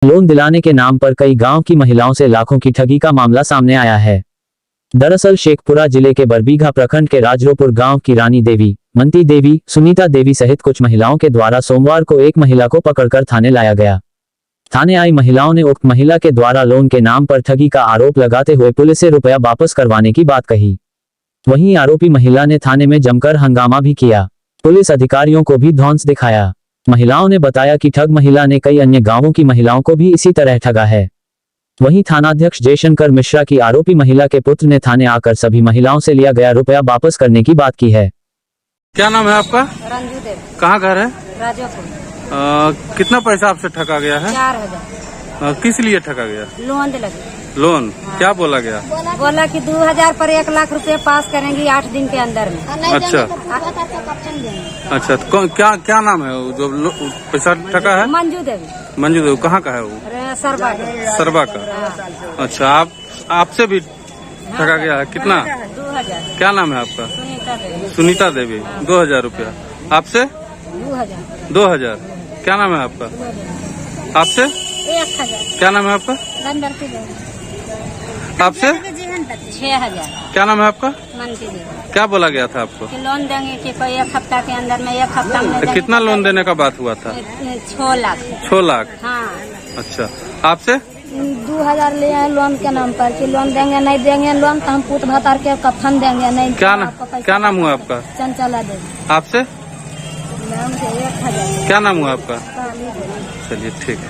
Loan दिलाने के नाम पर कई गांव की महिलाओं से लाखों की ठगी का मामला सामने आया है। दरअसल शेखपुरा जिले के बरबीघा प्रखंड के राजरोपुर गांव की रानी देवी, मंती देवी, सुनीता देवी सहित कुछ महिलाओं के द्वारा सोमवार को एक महिला को पकड़कर थाने लाया गया। थाने आई महिलाओं ने उक्त महिला के द्वारा लोन के नाम पर ठगी का आरोप लगाते हुए पुलिस से रुपया वापस करवाने की बात कही। वहीं आरोपी महिला ने थाने में जमकर हंगामा भी किया। पुलिस अधिकारियों को भी धौंस दिखाया। महिलाओं ने बताया कि ठग महिला ने कई अन्य गांवों की महिलाओं को भी इसी तरह ठगा है। वहीं थानाध्यक्ष जयशंकर मिश्रा की आरोपी महिला के पुत्र ने थाने आकर सभी महिलाओं से लिया गया रुपया वापस करने की बात की है। क्या नाम है आपका? रंजू देवी। कहाँ घर है? राजोपुर। कितना पैसा आपसे ठगा गया है? 4000। किस लिए ठगा गया? लोन लगे। लोन? क्या बोला गया? बोला कि 2000 पर 1 लाख रुपए पास करेंगी 8 दिन के अंदर में। अच्छा अच्छा, तो क्या नाम है वो जो पैसा ठगा है? मंजू देवी। मंजू देवी कहाँ का है वो? सरबा। सरबा का। अच्छा, आपसे भी ठगा गया है? कितना? 2000। क्या नाम है आपका? सुनीता देवी। सुनीता देवी। 2000 रुपया आपसे? 2000। 2000। क्या नाम है आपका? आपसे? 1000। क्या नाम है आपका? आपसे? 6000। क्या नाम है आपका? मंती देवी। क्या बोला गया था आपको? कि लोन देंगे कि कोई 1 हफ्ता के अंदर में 1 हफ्ता में देंगे। कितना लोन देने का बात हुआ था? 6 लाख। 6 लाख। हाँ। अच्छा, आपसे? 2000 लिए हैं लोन के नाम पर कि लोन देंगे नहीं देंगे लोन तो हम पूत भतार के कफन देंगे नहीं। क्या नाम हुआ आपका? चंचला देवी। आपसे? 1000। क्या नाम हुआ आपका? चलिए ठीक है।